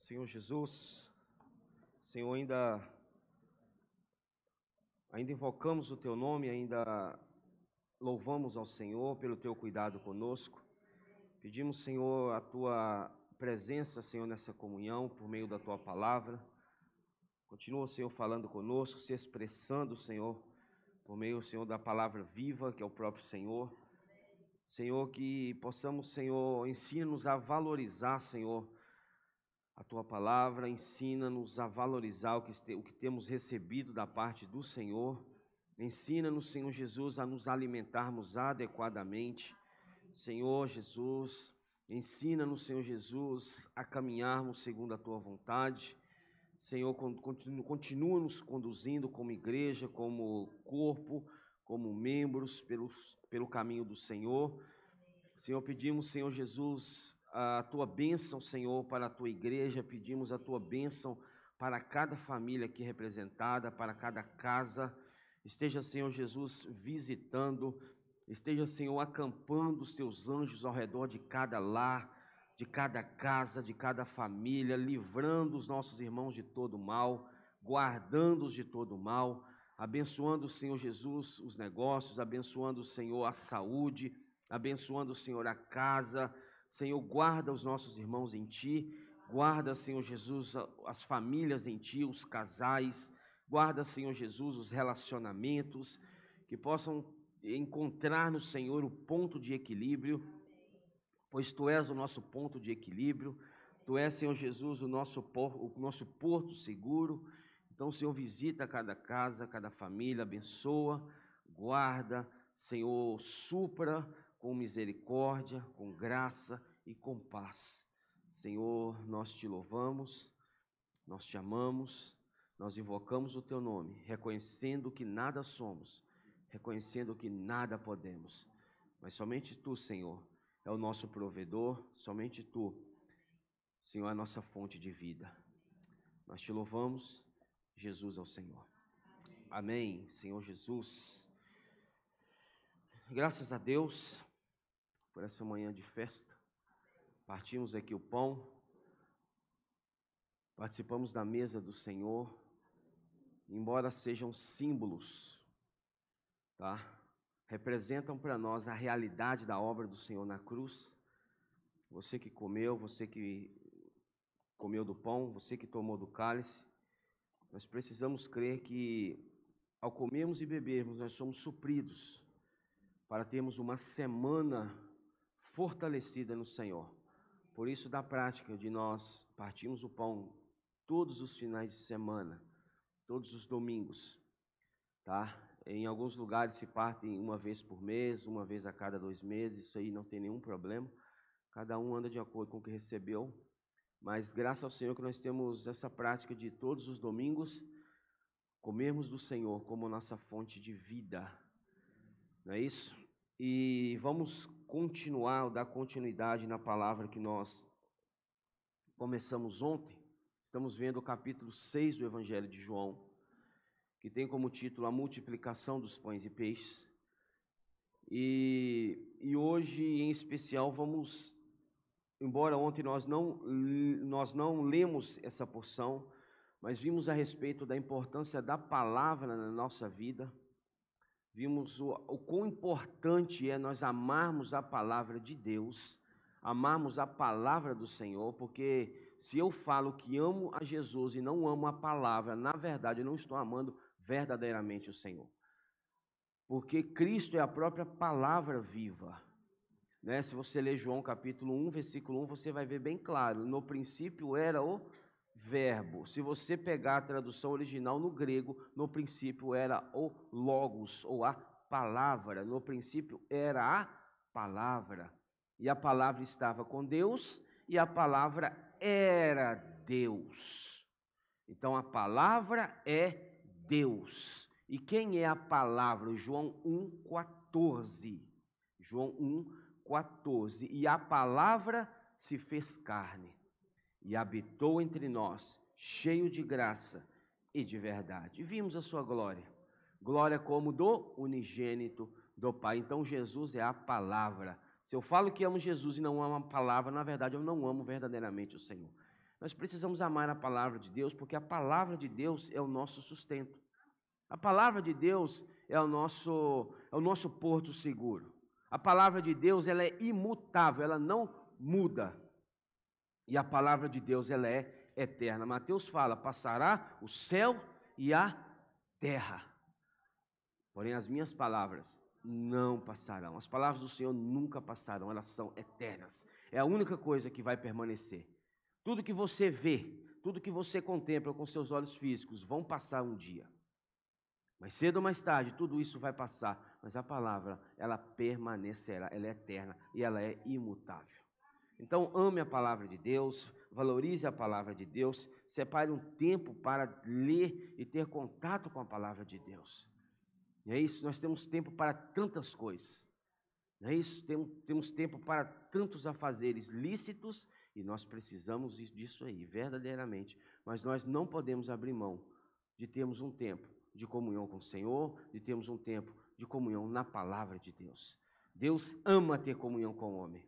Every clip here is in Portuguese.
Senhor Jesus, Senhor, ainda invocamos o Teu nome, ainda louvamos ao Senhor pelo Teu cuidado conosco. Pedimos, Senhor, a Tua presença, Senhor, nessa comunhão, por meio da Tua palavra. Continua, Senhor, falando conosco, se expressando, Senhor, por meio, Senhor, da palavra viva, que é o próprio Senhor. Senhor, que possamos, Senhor, ensina-nos a valorizar, Senhor, a Tua palavra, ensina-nos a valorizar o que temos recebido da parte do Senhor. Ensina-nos, Senhor Jesus, a nos alimentarmos adequadamente. Senhor Jesus, ensina-nos, Senhor Jesus, a caminharmos segundo a Tua vontade. Senhor, continua nos conduzindo como igreja, como corpo, como membros pelo caminho do Senhor. Senhor, pedimos, Senhor Jesus, a Tua bênção, Senhor, para a Tua igreja. Pedimos a Tua bênção para cada família aqui representada, para cada casa. Esteja, Senhor Jesus, visitando, esteja, Senhor, acampando os Teus anjos ao redor de cada lar, de cada casa, de cada família, livrando os nossos irmãos de todo mal, guardando-os de todo mal, abençoando, Senhor Jesus, os negócios, abençoando, Senhor, a saúde, abençoando, Senhor, a casa. Senhor, guarda os nossos irmãos em Ti, guarda, Senhor Jesus, as famílias em Ti, os casais, guarda, Senhor Jesus, os relacionamentos, que possam encontrar no Senhor o ponto de equilíbrio, pois Tu és o nosso ponto de equilíbrio. Tu és, Senhor Jesus, o nosso porto seguro. Então, Senhor, visita cada casa, cada família, abençoa, guarda, Senhor, supra com misericórdia, com graça e com paz. Senhor, nós Te louvamos, nós Te amamos, nós invocamos o Teu nome, reconhecendo que nada somos, reconhecendo que nada podemos, mas somente Tu, Senhor, é o nosso provedor, somente Tu, Senhor, é a nossa fonte de vida. Nós Te louvamos, Jesus é o Senhor. Amém, Senhor Jesus. Graças a Deus por essa manhã de festa. Partimos aqui o pão, participamos da mesa do Senhor, embora sejam símbolos, tá? Representam para nós a realidade da obra do Senhor na cruz. Você que comeu do pão, você que tomou do cálice, nós precisamos crer que ao comermos e bebermos, nós somos supridos para termos uma semana fortalecida no Senhor. Por isso, da prática de nós partirmos o pão todos os finais de semana, todos os domingos, tá? Em alguns lugares se partem uma vez por mês, uma vez a cada 2 meses, isso aí não tem nenhum problema. Cada um anda de acordo com o que recebeu, mas graças ao Senhor que nós temos essa prática de todos os domingos comermos do Senhor como nossa fonte de vida, não é isso? E vamos dar continuidade na palavra que nós começamos ontem. Estamos vendo o capítulo 6 do Evangelho de João, que tem como título a multiplicação dos pães e peixes. E hoje, em especial, embora ontem nós não lemos essa porção, mas vimos a respeito da importância da palavra na nossa vida. Vimos o quão importante é nós amarmos a palavra de Deus, amarmos a palavra do Senhor, porque se eu falo que amo a Jesus e não amo a palavra, na verdade eu não estou amando verdadeiramente o Senhor. Porque Cristo é a própria palavra viva, né? Se você ler João capítulo 1, versículo 1, você vai ver bem claro, no princípio era o verbo. Se você pegar a tradução original no grego, no princípio era o logos, ou a palavra. No princípio era a palavra. E a palavra estava com Deus, e a palavra era Deus. Então a palavra é Deus. E quem é a palavra? João 1,14. João 1,14. E a palavra se fez carne e habitou entre nós, cheio de graça e de verdade. E vimos a sua glória. Glória como do unigênito do Pai. Então Jesus é a palavra. Se eu falo que amo Jesus e não amo a palavra, na verdade eu não amo verdadeiramente o Senhor. Nós precisamos amar a palavra de Deus, porque a palavra de Deus é o nosso sustento. A palavra de Deus é o nosso porto seguro. A palavra de Deus, ela é imutável, ela não muda. E a palavra de Deus, ela é eterna. Mateus fala, passará o céu e a terra. Porém, as minhas palavras não passarão. As palavras do Senhor nunca passarão, elas são eternas. É a única coisa que vai permanecer. Tudo que você vê, tudo que você contempla com seus olhos físicos, vão passar um dia. Mais cedo ou mais tarde, tudo isso vai passar. Mas a palavra, ela permanecerá, ela é eterna e ela é imutável. Então, ame a palavra de Deus, valorize a palavra de Deus, separe um tempo para ler e ter contato com a palavra de Deus. Não é isso? Nós temos tempo para tantas coisas. Não é isso? Temos tempo para tantos afazeres lícitos e nós precisamos disso aí, verdadeiramente. Mas nós não podemos abrir mão de termos um tempo de comunhão com o Senhor, de termos um tempo de comunhão na palavra de Deus. Deus ama ter comunhão com o homem.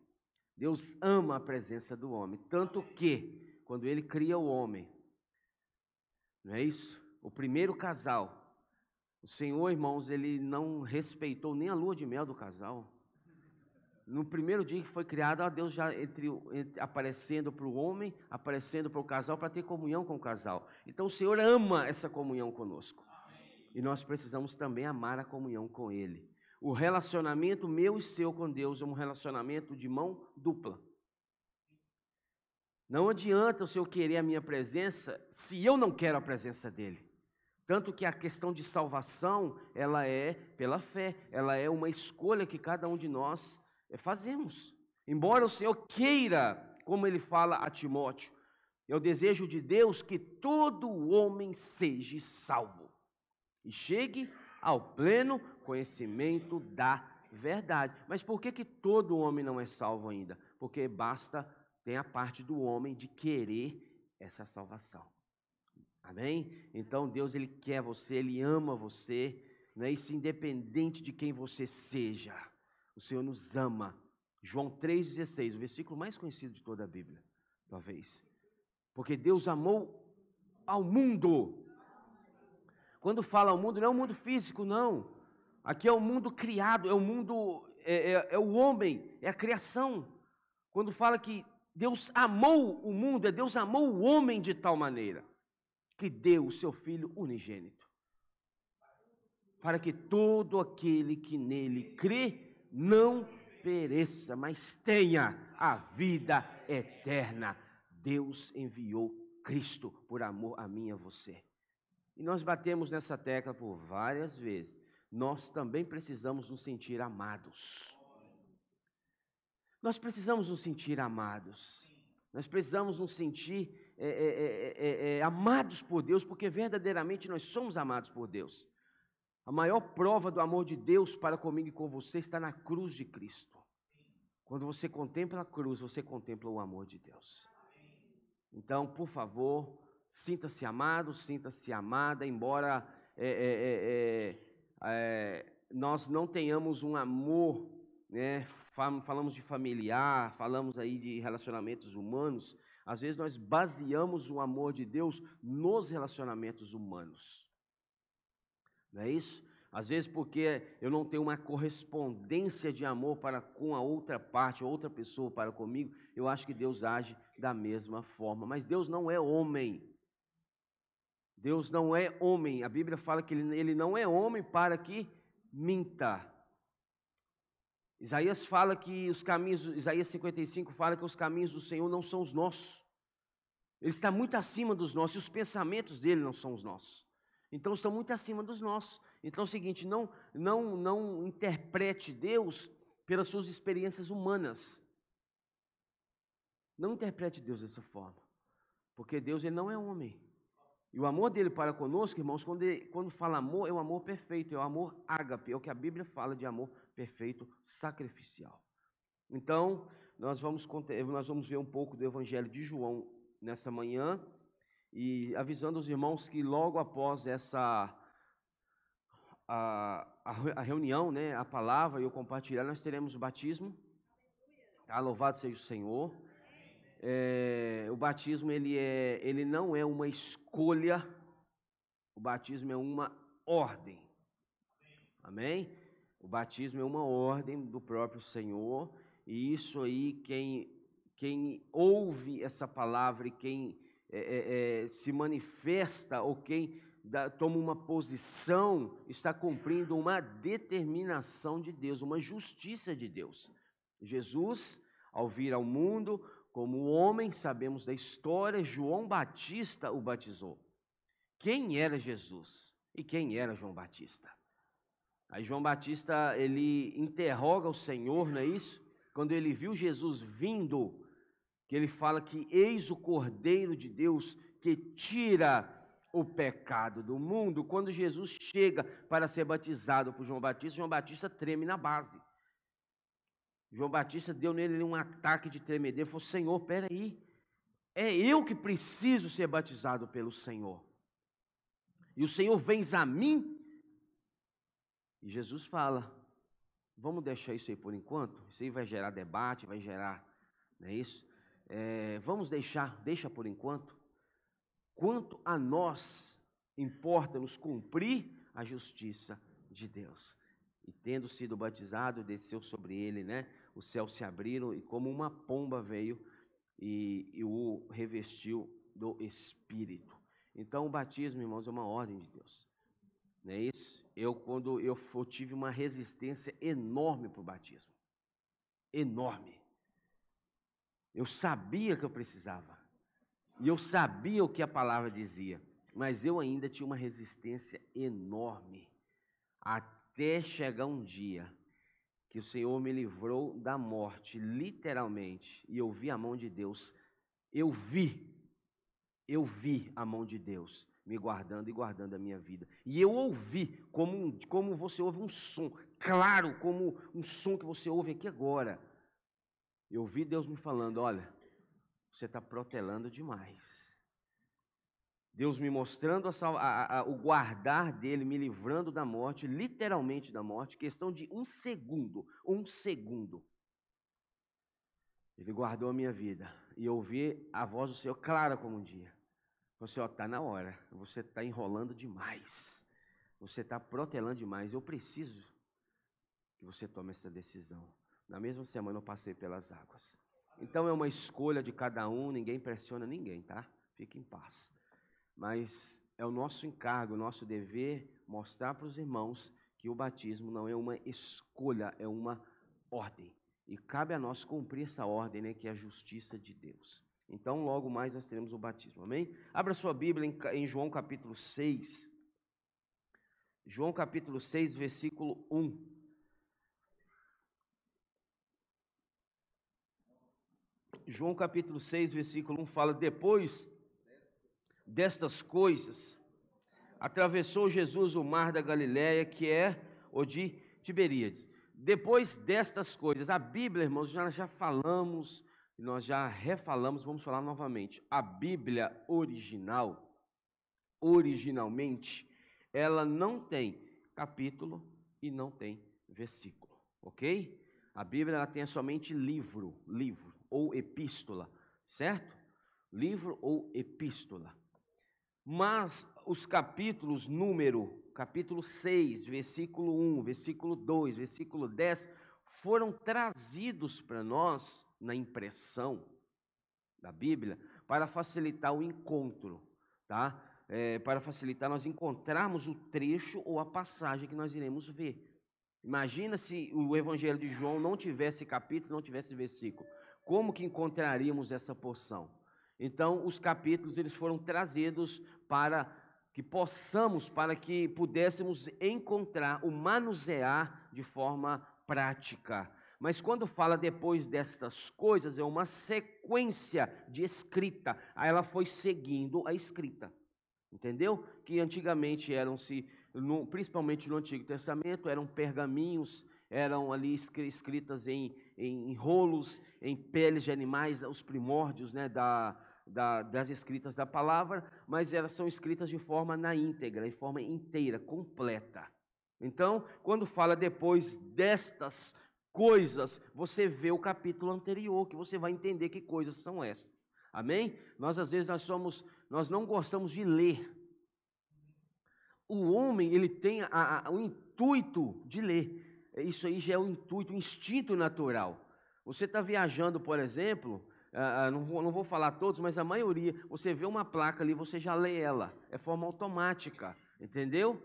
Deus ama a presença do homem. Tanto que, quando Ele cria o homem, não é isso? O primeiro casal, o Senhor, irmãos, Ele não respeitou nem a lua de mel do casal. No primeiro dia que foi criado, Deus já aparecendo para o homem, aparecendo para o casal, para ter comunhão com o casal. Então o Senhor ama essa comunhão conosco. E nós precisamos também amar a comunhão com Ele. O relacionamento meu e seu com Deus é um relacionamento de mão dupla. Não adianta o Senhor querer a minha presença se eu não quero a presença dEle. Tanto que a questão de salvação, ela é pela fé, ela é uma escolha que cada um de nós fazemos. Embora o Senhor queira, como Ele fala a Timóteo, é o desejo de Deus que todo homem seja salvo e chegue ao pleno conhecimento da verdade. Mas por que todo homem não é salvo ainda? Porque tem a parte do homem de querer essa salvação. Amém? Então Deus, Ele quer você, Ele ama você, não é isso, independente de quem você seja. O Senhor nos ama. João 3,16, o versículo mais conhecido de toda a Bíblia, talvez. Porque Deus amou ao mundo. Quando fala ao mundo, não é o mundo físico, não. Aqui é o mundo criado, é o mundo, é o homem, é a criação. Quando fala que Deus amou o mundo, Deus amou o homem de tal maneira que deu o seu Filho unigênito, para que todo aquele que nele crê não pereça, mas tenha a vida eterna. Deus enviou Cristo por amor a mim e a você. E nós batemos nessa tecla por várias vezes. Nós também precisamos nos sentir amados. Nós precisamos nos sentir amados. Nós precisamos nos sentir amados por Deus, porque verdadeiramente nós somos amados por Deus. A maior prova do amor de Deus para comigo e com você está na cruz de Cristo. Quando você contempla a cruz, você contempla o amor de Deus. Então, por favor, sinta-se amado, sinta-se amada, embora nós não tenhamos um amor, né? Falamos de familiar, falamos aí de relacionamentos humanos. Às vezes nós baseamos o amor de Deus nos relacionamentos humanos. Não é isso? Às vezes porque eu não tenho uma correspondência de amor para com a outra parte, outra pessoa para comigo, eu acho que Deus age da mesma forma. Mas Deus não é homem. Deus não é homem. A Bíblia fala que ele não é homem para que minta. Isaías fala que Isaías 55 fala que os caminhos do Senhor não são os nossos. Ele está muito acima dos nossos, e os pensamentos dele não são os nossos. Então estão muito acima dos nossos. Então é o seguinte, não interprete Deus pelas suas experiências humanas. Não interprete Deus dessa forma. Porque Deus, ele não é homem. E o amor dele para conosco, irmãos, quando fala amor, é o amor perfeito, é o amor ágape, é o que a Bíblia fala de amor perfeito, sacrificial. Então, nós vamos ver um pouco do Evangelho de João nessa manhã, e avisando os irmãos que logo após a reunião, né, a palavra e o compartilhar, nós teremos o batismo. Tá? Louvado seja o Senhor. O batismo ele não é uma escolha, o batismo é uma ordem. Amém? O batismo é uma ordem do próprio Senhor, e isso aí, quem ouve essa palavra e quem se manifesta, ou quem toma uma posição, está cumprindo uma determinação de Deus, uma justiça de Deus. Jesus, ao vir ao mundo como homem, sabemos da história, João Batista o batizou. Quem era Jesus e quem era João Batista? Aí João Batista, ele interroga o Senhor, não é isso? Quando ele viu Jesus vindo, que ele fala que eis o Cordeiro de Deus que tira o pecado do mundo. Quando Jesus chega para ser batizado por João Batista treme na base. João Batista deu nele um ataque de tremedeira, falou: Senhor, peraí, é eu que preciso ser batizado pelo Senhor. E o Senhor vens a mim? E Jesus fala: vamos deixar isso aí por enquanto? Isso aí vai gerar debate, vai gerar, não é isso? Vamos deixa por enquanto. Quanto a nós, importa-nos cumprir a justiça de Deus. E tendo sido batizado, desceu sobre ele, né? Os céus se abriram e como uma pomba veio e o revestiu do Espírito. Então o batismo, irmãos, é uma ordem de Deus. Não é isso? Quando eu tive uma resistência enorme para o batismo. Enorme. Eu sabia que eu precisava. E eu sabia o que a palavra dizia. Mas eu ainda tinha uma resistência enorme. Até chegar um dia que o Senhor me livrou da morte, literalmente. E eu vi a mão de Deus. Eu vi a mão de Deus me guardando e guardando a minha vida. E eu ouvi, como você ouve um som, claro, como um som que você ouve aqui agora. Eu ouvi Deus me falando: olha, você está protelando demais. Deus me mostrando o guardar dele, me livrando da morte, literalmente da morte, questão de um segundo. Ele guardou a minha vida. E eu ouvi a voz do Senhor clara como um dia. Você está na hora, você está enrolando demais, você está protelando demais, eu preciso que você tome essa decisão. Na mesma semana eu passei pelas águas. Então é uma escolha de cada um, ninguém pressiona ninguém, tá? Fique em paz. Mas é o nosso encargo, o nosso dever, mostrar para os irmãos que o batismo não é uma escolha, é uma ordem. E cabe a nós cumprir essa ordem, né, que é a justiça de Deus. Então, logo mais nós teremos o batismo, amém? Abra sua Bíblia em João capítulo 6. João capítulo 6, versículo 1. João capítulo 6, versículo 1 fala: depois destas coisas, atravessou Jesus o mar da Galileia, que é o de Tiberíades. Depois destas coisas, a Bíblia, irmãos, nós já falamos, nós já refalamos, vamos falar novamente. A Bíblia originalmente, ela não tem capítulo e não tem versículo, ok? A Bíblia ela tem somente livro ou epístola, certo? Livro ou epístola. Mas os capítulos, capítulo 6, versículo 1, versículo 2, versículo 10, foram trazidos para nós na impressão da Bíblia para facilitar o encontro, tá? Para facilitar nós encontrarmos o trecho ou a passagem que nós iremos ver. Imagina se o Evangelho de João não tivesse capítulo, não tivesse versículo. Como que encontraríamos essa porção? Então, os capítulos eles foram trazidos para que pudéssemos encontrar, o manusear de forma prática. Mas quando fala depois destas coisas, é uma sequência de escrita. Aí ela foi seguindo a escrita. Entendeu? Que antigamente principalmente no Antigo Testamento, eram pergaminhos, eram ali escritas em rolos, em peles de animais, os primórdios, né, das escritas da palavra, mas elas são escritas de forma na íntegra, de forma inteira, completa. Então, quando fala depois destas coisas, você vê o capítulo anterior, que você vai entender que coisas são essas. Amém? Nós, às vezes, nós não gostamos de ler. O homem, ele tem o intuito de ler. Isso aí já é o intuito, o instinto natural. Você está viajando, por exemplo, não vou falar todos, mas a maioria, você vê uma placa ali, você já lê ela. É forma automática, entendeu?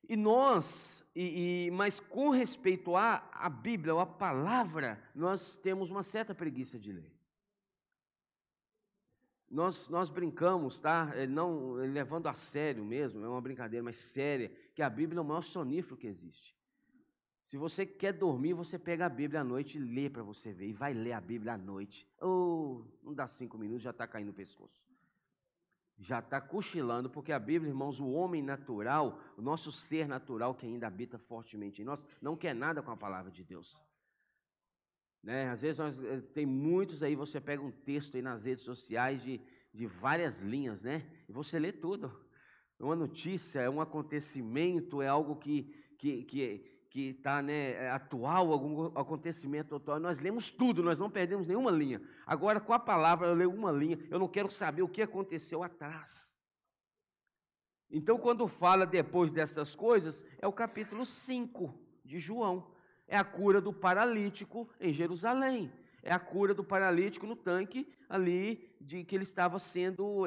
E nós, mas com respeito à Bíblia, ou à palavra, nós temos uma certa preguiça de ler. Nós brincamos, tá? Não levando a sério mesmo, é uma brincadeira, mas séria, que a Bíblia é o maior sonífero que existe. Se você quer dormir, você pega a Bíblia à noite e lê para você ver, e vai ler a Bíblia à noite. Não dá 5 minutos, já está caindo no pescoço. Já está cochilando, porque a Bíblia, irmãos, o homem natural, o nosso ser natural que ainda habita fortemente em nós, não quer nada com a palavra de Deus. Né? Às vezes tem muitos aí, você pega um texto aí nas redes sociais de várias linhas, né? E você lê tudo. É uma notícia, é um acontecimento, é algo que está, né, atual, algum acontecimento atual. Nós lemos tudo, nós não perdemos nenhuma linha. Agora, com a palavra, eu leio uma linha, eu não quero saber o que aconteceu atrás. Então, quando fala depois dessas coisas, é o capítulo 5 de João. É a cura do paralítico em Jerusalém. É a cura do paralítico no tanque ali, de que ele estava sendo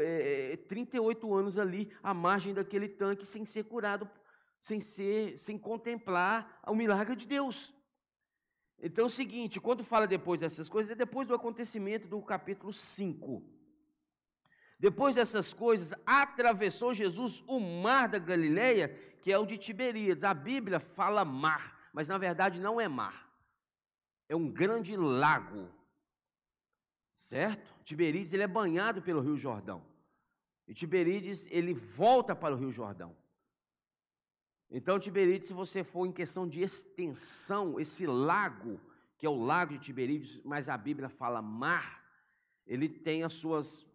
38 anos ali, à margem daquele tanque, sem ser curado, sem contemplar o milagre de Deus. Então é o seguinte, quando fala depois dessas coisas, é depois do acontecimento do capítulo 5. Depois dessas coisas, atravessou Jesus o mar da Galileia, que é o de Tiberíades. A Bíblia fala mar, mas na verdade não é mar. É um grande lago. Certo? Tiberíades, ele é banhado pelo Rio Jordão. E Tiberíades, ele volta para o Rio Jordão. Então, Tiberíades, se você for em questão de extensão, esse lago, que é o lago de Tiberíades, mas a Bíblia fala mar, ele tem as suas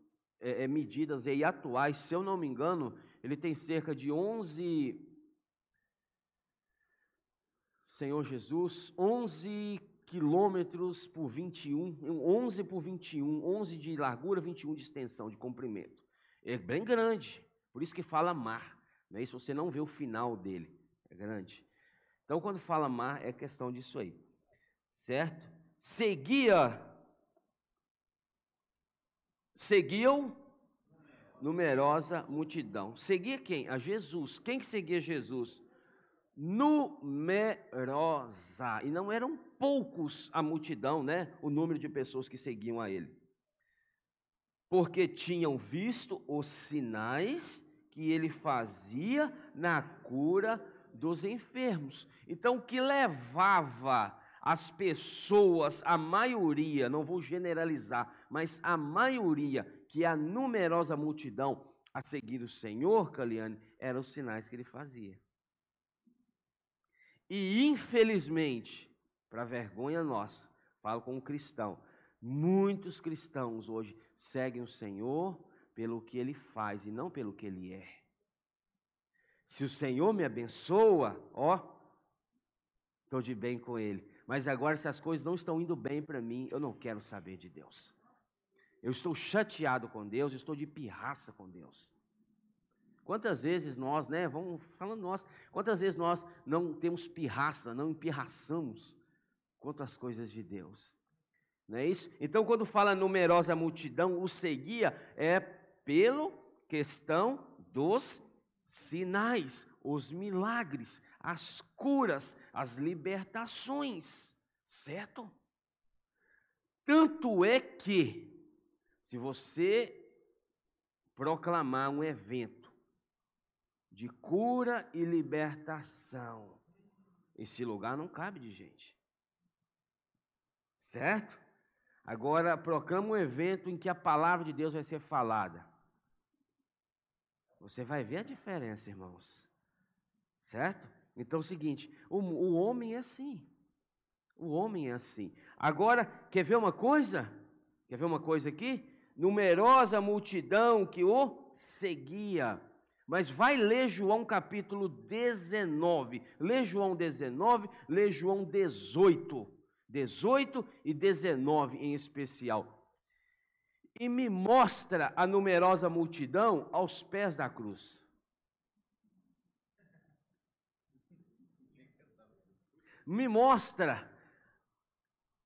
medidas aí atuais. Se eu não me engano, ele tem cerca de 11... Senhor Jesus, 11 quilômetros por 21, 11 por 21, 11 de largura, 21 de extensão, de comprimento. É bem grande, por isso que fala mar, né? Isso você não vê o final dele, é grande. Então, quando fala mar, é questão disso aí, certo? Seguiu numerosa multidão. Seguia quem? A Jesus. Quem que seguia Jesus? Numerosa, e não eram poucos a multidão, né? O número de pessoas que seguiam a ele, porque tinham visto os sinais que ele fazia na cura dos enfermos. Então, o que levava as pessoas, a maioria, não vou generalizar, mas a maioria, que é a numerosa multidão, a seguir o Senhor, Caliane, eram os sinais que ele fazia. E infelizmente, para vergonha nossa, falo como cristão, muitos cristãos hoje seguem o Senhor pelo que Ele faz e não pelo que Ele é. Se o Senhor me abençoa, estou de bem com Ele. Mas agora, se as coisas não estão indo bem para mim, eu não quero saber de Deus. Eu estou chateado com Deus, estou de pirraça com Deus. Quantas vezes nós, né, vamos falando nós, quantas vezes nós não temos pirraça, não empirraçamos contra as coisas de Deus? Não é isso? Então, quando fala numerosa multidão, o seguia é pela questão dos sinais, os milagres, as curas, as libertações, certo? Tanto é que, se você proclamar um evento de cura e libertação, esse lugar não cabe de gente, certo? Agora, proclama um evento em que a palavra de Deus vai ser falada. Você vai ver a diferença, irmãos, certo? Então é o seguinte, o homem é assim, o homem é assim. Agora, quer ver uma coisa? Quer ver uma coisa aqui? Numerosa multidão que o seguia. Mas vai ler João capítulo 19. Lê João 19, lê João 18. 18 e 19 em especial. E me mostra a numerosa multidão aos pés da cruz. Me mostra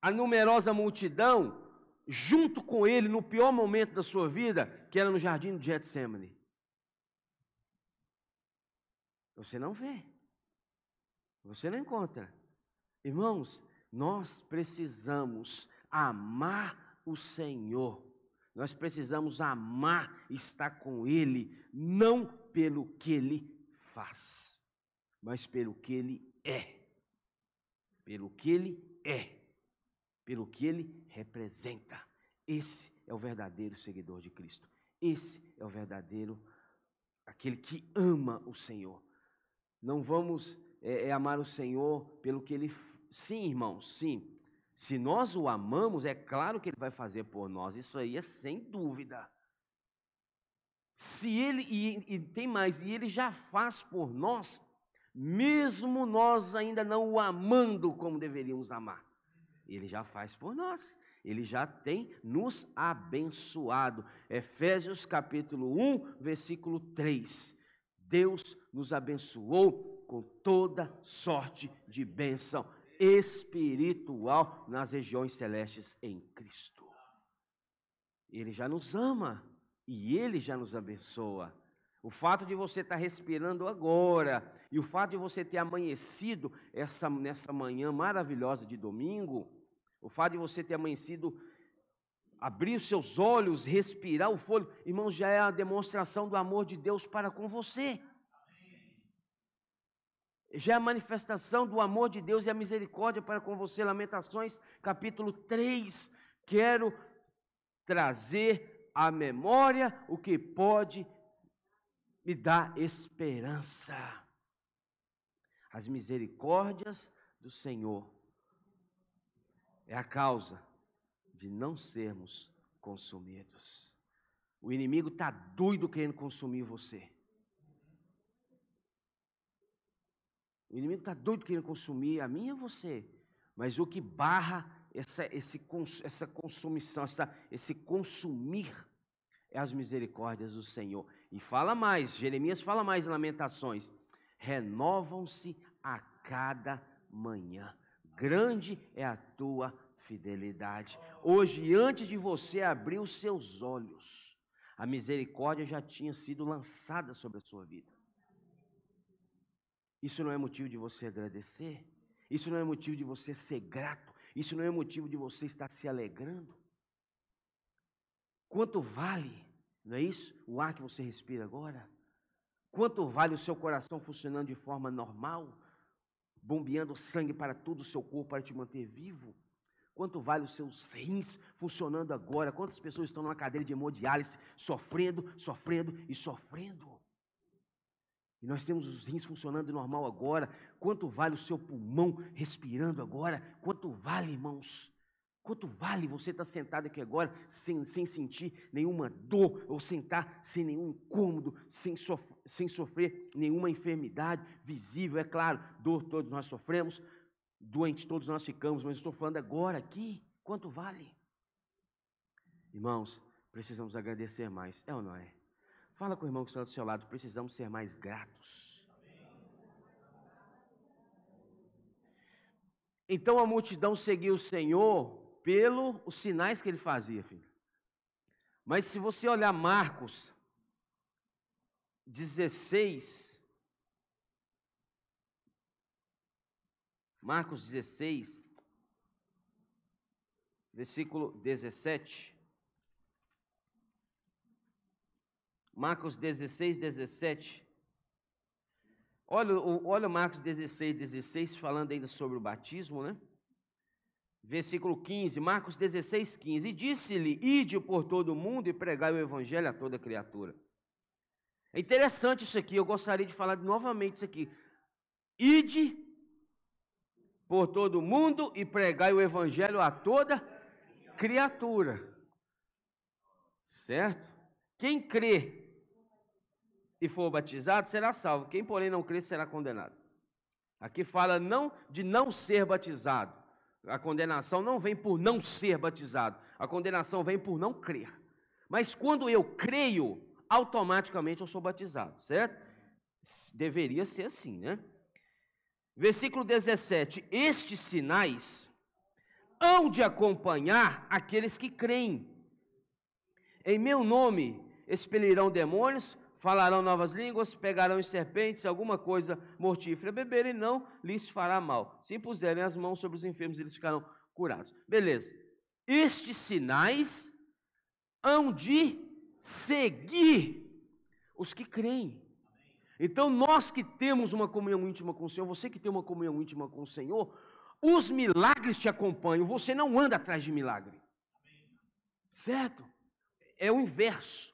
a numerosa multidão junto com ele no pior momento da sua vida, que era no jardim de Getsemane. Você não vê. Você não encontra. Irmãos, nós precisamos amar o Senhor. Nós precisamos amar estar com Ele, não pelo que Ele faz, mas pelo que Ele é. Pelo que Ele é. Pelo que Ele representa. Esse é o verdadeiro seguidor de Cristo. Esse é o verdadeiro, aquele que ama o Senhor. Não vamos amar o Senhor pelo que Ele... Sim, irmãos, sim. Se nós o amamos, é claro que Ele vai fazer por nós. Isso aí é sem dúvida. Se Ele... E tem mais, e Ele já faz por nós, mesmo nós ainda não o amando como deveríamos amar. Ele já faz por nós. Ele já tem nos abençoado. Efésios capítulo 1, versículo 3. Deus nos abençoou com toda sorte de bênção espiritual nas regiões celestes em Cristo. Ele já nos ama e Ele já nos abençoa. O fato de você estar respirando agora e o fato de você ter amanhecido nessa manhã maravilhosa de domingo, o fato de você ter amanhecido, abrir os seus olhos, respirar o fôlego, irmãos, já é a demonstração do amor de Deus para com você. Já é a manifestação do amor de Deus e a misericórdia para com você. Lamentações, capítulo 3. Quero trazer à memória o que pode me dar esperança. As misericórdias do Senhor é a causa de não sermos consumidos. O inimigo está doido querendo consumir você. O inimigo está doido querendo consumir a mim e a você. Mas o que barra essa consumição, esse consumir, é as misericórdias do Senhor. E fala mais, Jeremias fala mais em Lamentações. Renovam-se a cada manhã. Grande é a tua fidelidade. Hoje, antes de você abrir os seus olhos, a misericórdia já tinha sido lançada sobre a sua vida. Isso não é motivo de você agradecer? Isso não é motivo de você ser grato? Isso não é motivo de você estar se alegrando? Quanto vale, não é isso? O ar que você respira agora? Quanto vale o seu coração funcionando de forma normal? Bombeando sangue para todo o seu corpo para te manter vivo? Quanto vale os seus rins funcionando agora? Quantas pessoas estão numa cadeira de hemodiálise sofrendo e sofrendo? E nós temos os rins funcionando normal agora. Quanto vale o seu pulmão respirando agora? Quanto vale, irmãos? Quanto vale você estar sentado aqui agora sem sentir nenhuma dor, ou sentar sem nenhum incômodo, sem sofrer nenhuma enfermidade visível? É claro, dor todos nós sofremos, doentes todos nós ficamos, mas eu estou falando agora aqui, quanto vale? Irmãos, precisamos agradecer mais, é ou não é? Fala com o irmão que está do seu lado, precisamos ser mais gratos. Então a multidão seguiu o Senhor pelos sinais que ele fazia, filho. Mas se você olhar Marcos 16, versículo 17. Marcos 16, 17. Olha Marcos 16, 16, falando ainda sobre o batismo, né? Versículo 15, Marcos 16, 15. E disse-lhe, ide por todo o mundo e pregai o evangelho a toda criatura. É interessante isso aqui, eu gostaria de falar novamente isso aqui. Ide por todo o mundo e pregai o evangelho a toda criatura. Certo? Quem crê e for batizado, será salvo. Quem, porém, não crer, será condenado. Aqui fala de não ser batizado. A condenação não vem por não ser batizado. A condenação vem por não crer. Mas quando eu creio, automaticamente eu sou batizado, certo? Deveria ser assim, né? Versículo 17. Estes sinais hão de acompanhar aqueles que creem. Em meu nome expelirão demônios, falarão novas línguas, pegarão em serpentes, alguma coisa mortífera beberem, não lhes fará mal. Se impuserem as mãos sobre os enfermos, eles ficarão curados. Beleza. Estes sinais hão de seguir os que creem. Então, nós que temos uma comunhão íntima com o Senhor, você que tem uma comunhão íntima com o Senhor, os milagres te acompanham, você não anda atrás de milagre. Certo? É o inverso.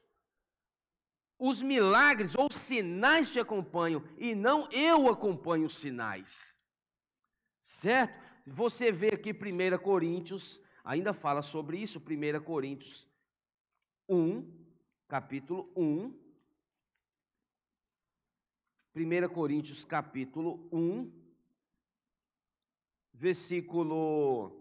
Os milagres ou sinais te acompanham e não eu acompanho os sinais. Certo? Você vê aqui 1 Coríntios, ainda fala sobre isso, 1 Coríntios 1, capítulo 1. 1 Coríntios capítulo 1, versículo...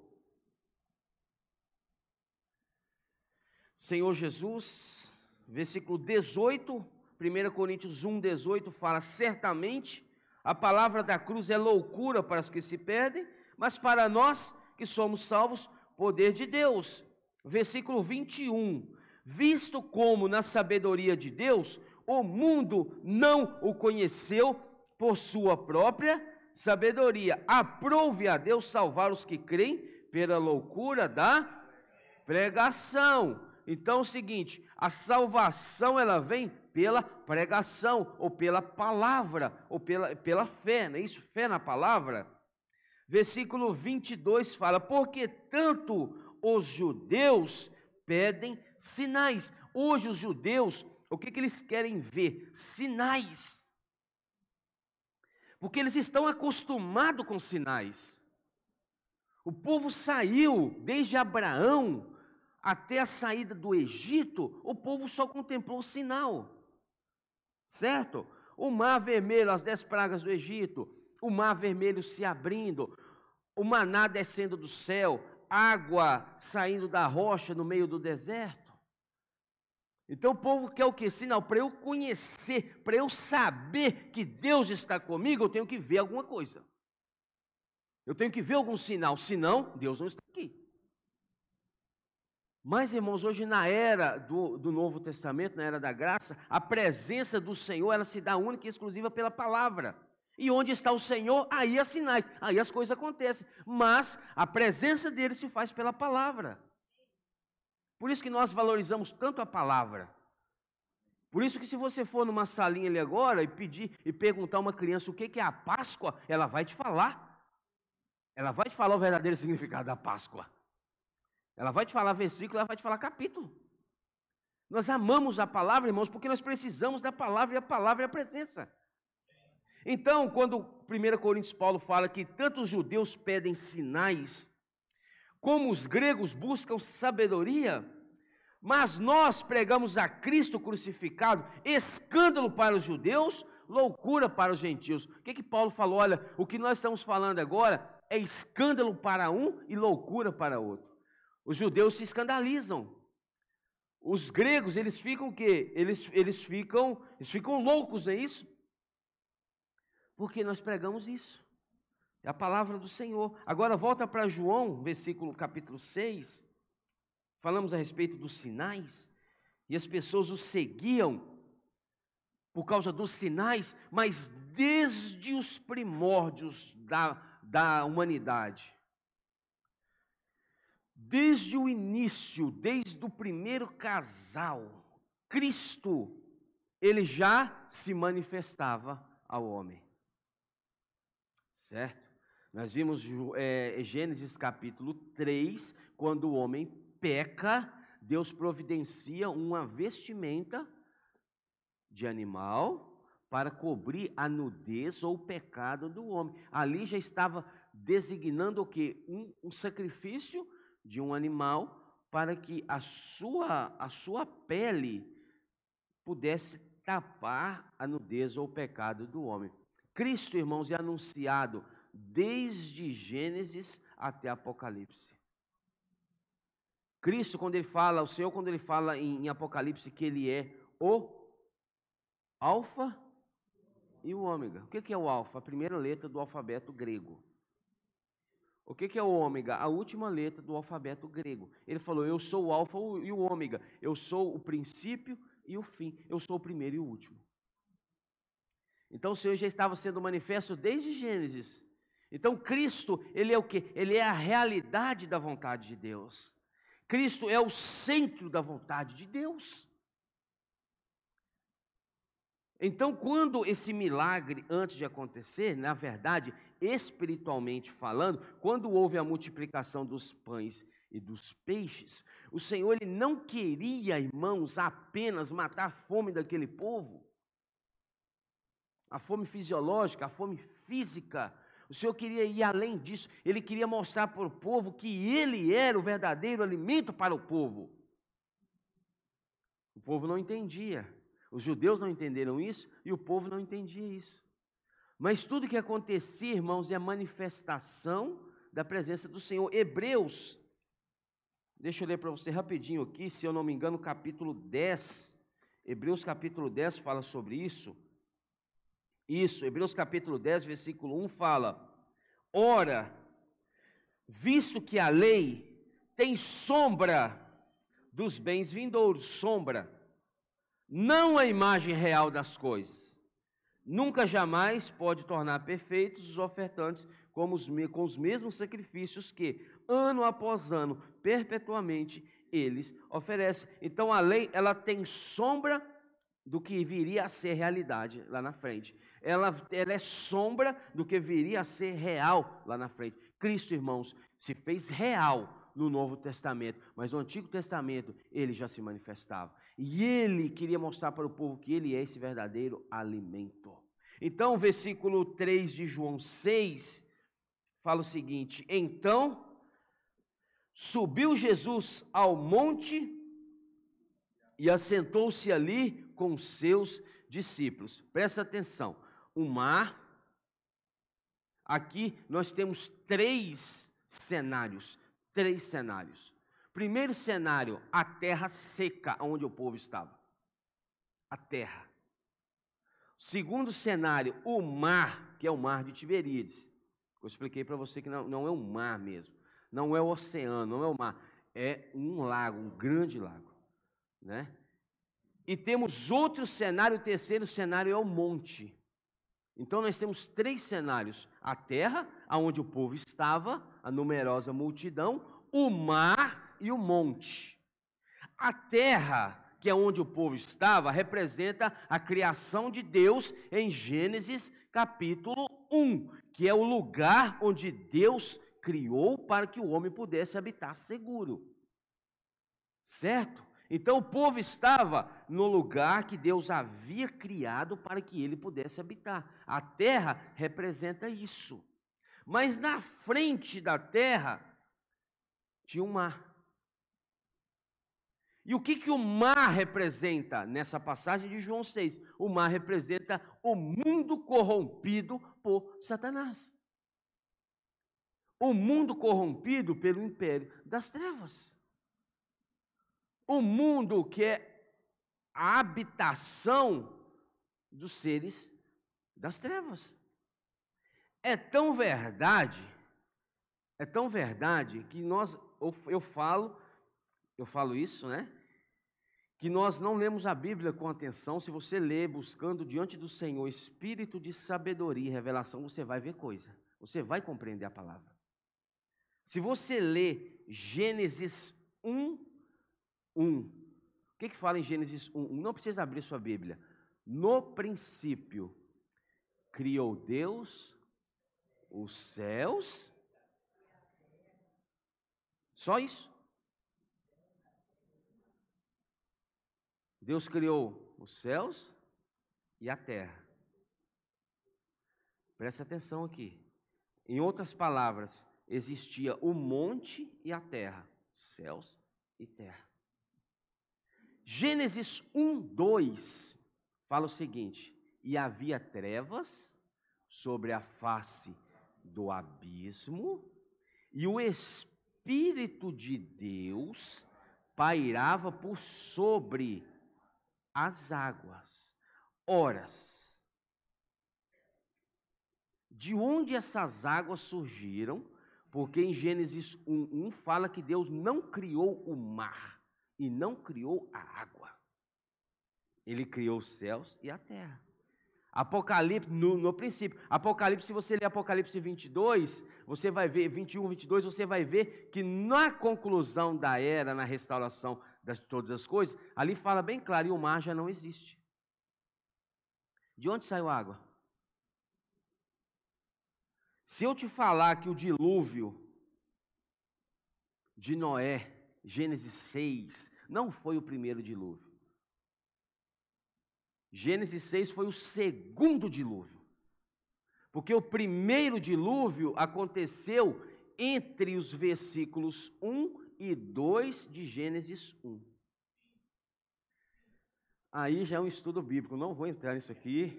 Senhor Jesus, versículo 18, 1 Coríntios 1, 18, fala: certamente a palavra da cruz é loucura para os que se perdem, mas para nós que somos salvos, poder de Deus. Versículo 21, visto como na sabedoria de Deus, o mundo não o conheceu por sua própria sabedoria. Aprove a Deus salvar os que creem pela loucura da pregação. Então é o seguinte, a salvação ela vem pela pregação, ou pela palavra, ou pela fé, não é isso? Fé na palavra. Versículo 22 fala: porque tanto os judeus pedem sinais. Hoje os judeus, o que eles querem ver? Sinais. Porque eles estão acostumados com sinais. O povo saiu desde Abraão até a saída do Egito, o povo só contemplou o sinal. Certo? O mar vermelho, as 10 pragas do Egito, o mar vermelho se abrindo, o maná descendo do céu, água saindo da rocha no meio do deserto. Então o povo quer o que? Sinal. Para eu conhecer, para eu saber que Deus está comigo, eu tenho que ver alguma coisa. Eu tenho que ver algum sinal, senão Deus não está aqui. Mas, irmãos, hoje na era do Novo Testamento, na era da graça, a presença do Senhor, ela se dá única e exclusiva pela palavra. E onde está o Senhor, aí há sinais, aí as coisas acontecem. Mas a presença dele se faz pela palavra. Por isso que nós valorizamos tanto a palavra. Por isso que se você for numa salinha ali agora e perguntar a uma criança o que é a Páscoa, ela vai te falar. Ela vai te falar o verdadeiro significado da Páscoa. Ela vai te falar versículo, ela vai te falar capítulo. Nós amamos a palavra, irmãos, porque nós precisamos da palavra, e a palavra é a presença. Então, quando 1 Coríntios Paulo fala que tanto os judeus pedem sinais, como os gregos buscam sabedoria, mas nós pregamos a Cristo crucificado, escândalo para os judeus, loucura para os gentios. O que Paulo falou? Olha, o que nós estamos falando agora é escândalo para um e loucura para outro. Os judeus se escandalizam. Os gregos, eles ficam o quê? Eles ficam loucos, não é isso? Porque nós pregamos isso. É a palavra do Senhor. Agora volta para João, capítulo 6. Falamos a respeito dos sinais. E as pessoas os seguiam por causa dos sinais, mas desde os primórdios da humanidade. Desde o início, desde o primeiro casal, Cristo, ele já se manifestava ao homem. Certo? Nós vimos Gênesis capítulo 3, quando o homem peca, Deus providencia uma vestimenta de animal para cobrir a nudez ou o pecado do homem. Ali já estava designando o quê? Um sacrifício de um animal para que a sua pele pudesse tapar a nudez ou o pecado do homem. Cristo, irmãos, é anunciado desde Gênesis até Apocalipse. Cristo, quando ele fala, o Senhor, quando ele fala em Apocalipse que ele é o Alfa e o Ômega. O que é o Alfa? A primeira letra do alfabeto grego. O que é o Ômega? A última letra do alfabeto grego. Ele falou, eu sou o Alfa e o Ômega. Eu sou o princípio e o fim. Eu sou o primeiro e o último. Então o Senhor já estava sendo manifesto desde Gênesis. Então Cristo, ele é o quê? Ele é a realidade da vontade de Deus. Cristo é o centro da vontade de Deus. Então, quando esse milagre, antes de acontecer, na verdade, espiritualmente falando, quando houve a multiplicação dos pães e dos peixes, o Senhor ele não queria, irmãos, apenas matar a fome daquele povo, a fome fisiológica, a fome física. O Senhor queria ir além disso, ele queria mostrar para o povo que ele era o verdadeiro alimento para o povo. O povo não entendia. Os judeus não entenderam isso e o povo não entendia isso. Mas tudo que acontecia, irmãos, é a manifestação da presença do Senhor. Hebreus, deixa eu ler para você rapidinho aqui, se eu não me engano, capítulo 10. Hebreus capítulo 10 fala sobre isso. Isso, Hebreus capítulo 10, versículo 1 fala: ora, visto que a lei tem sombra dos bens vindouros, sombra, não a imagem real das coisas, nunca jamais pode tornar perfeitos os ofertantes com os mesmos sacrifícios que, ano após ano, perpetuamente, eles oferecem. Então a lei, ela tem sombra do que viria a ser realidade lá na frente. Ela é sombra do que viria a ser real lá na frente. Cristo, irmãos, se fez real no Novo Testamento, mas no Antigo Testamento ele já se manifestava. E ele queria mostrar para o povo que ele é esse verdadeiro alimento. Então, o versículo 3 de João 6 fala o seguinte: então subiu Jesus ao monte e assentou-se ali com os seus discípulos. Presta atenção, o mar, aqui nós temos três cenários. Primeiro cenário, a terra seca, onde o povo estava. A terra. Segundo cenário, o mar, que é o mar de Tiberíades. Eu expliquei para você que não é um mar mesmo. Não é o oceano, não é o mar. É um lago, um grande lago, né? E temos outro cenário, o terceiro cenário é o monte. Então nós temos três cenários: a terra, onde o povo estava, a numerosa multidão, o mar e o monte. A terra, que é onde o povo estava, representa a criação de Deus em Gênesis capítulo 1, que é o lugar onde Deus criou para que o homem pudesse habitar seguro. Certo? Então o povo estava no lugar que Deus havia criado para que ele pudesse habitar. A terra representa isso. Mas na frente da terra tinha um mar. E o que o mar representa nessa passagem de João 6? O mar representa o mundo corrompido por Satanás. O mundo corrompido pelo império das trevas. O mundo que é a habitação dos seres das trevas. É tão verdade que eu falo isso, né? Que nós não lemos a Bíblia com atenção. Se você ler buscando diante do Senhor espírito de sabedoria e revelação, você vai ver coisa. Você vai compreender a palavra. Se você ler Gênesis 1, o que fala em Gênesis 1? Não precisa abrir sua Bíblia. No princípio, criou Deus os céus. Só isso. Deus criou os céus e a terra. Presta atenção aqui. Em outras palavras, existia o monte e a terra. Céus e terra. Gênesis 1, 2 fala o seguinte: e havia trevas sobre a face do abismo, e o Espírito de Deus pairava por sobre as águas. Ora, de onde essas águas surgiram? Porque em Gênesis 1:1 fala que Deus não criou o mar e não criou a água. Ele criou os céus e a terra. Apocalipse, no princípio, Apocalipse, se você ler Apocalipse 22, você vai ver, 21, 22, você vai ver que na conclusão da era, na restauração de todas as coisas, ali fala bem claro, e o mar já não existe. De onde saiu a água? Se eu te falar que o dilúvio de Noé, Gênesis 6, não foi o primeiro dilúvio. Gênesis 6 foi o segundo dilúvio. Porque o primeiro dilúvio aconteceu entre os versículos 1 e 2 de Gênesis 1. Aí já é um estudo bíblico, não vou entrar nisso aqui,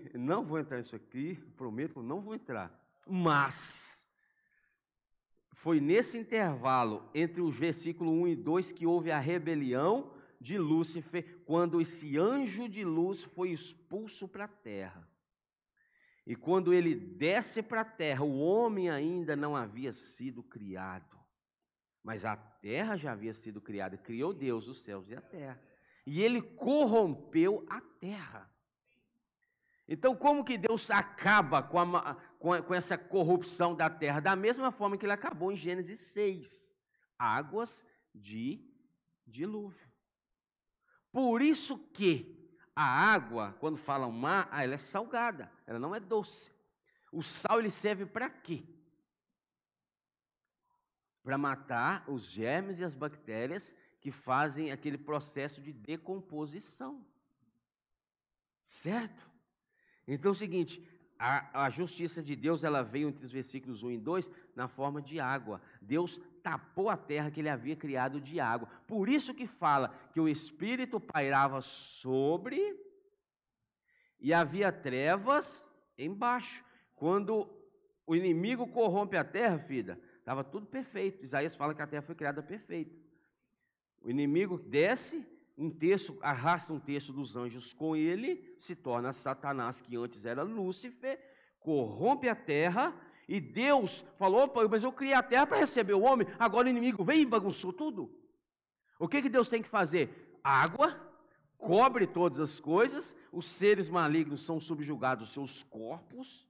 prometo, não vou entrar. Mas foi nesse intervalo entre os versículos 1 e 2 que houve a rebelião de Lúcifer, quando esse anjo de luz foi expulso para a terra. E quando ele desce para a terra, o homem ainda não havia sido criado, mas a terra já havia sido criada. Criou Deus os céus e a terra, e ele corrompeu a terra. Então, como que Deus acaba com essa corrupção da terra? Da mesma forma que ele acabou em Gênesis 6, águas de dilúvio. Por isso que a água, quando fala o mar, ela é salgada, ela não é doce. O sal, ele serve para quê? Para matar os germes e as bactérias que fazem aquele processo de decomposição. Certo? Então é o seguinte, a justiça de Deus, ela veio entre os versículos 1 e 2 na forma de água. Deus tapou a terra que ele havia criado de água. Por isso que fala que o Espírito pairava sobre e havia trevas embaixo. Quando o inimigo corrompe a terra, filha, estava tudo perfeito. Isaías fala que a terra foi criada perfeita. O inimigo desce, arrasta um terço dos anjos com ele, se torna Satanás, que antes era Lúcifer, corrompe a terra, e Deus falou: opa, mas eu criei a terra para receber o homem, agora o inimigo vem e bagunçou tudo. O que Deus tem que fazer? Água cobre todas as coisas, os seres malignos são subjugados aos seus corpos,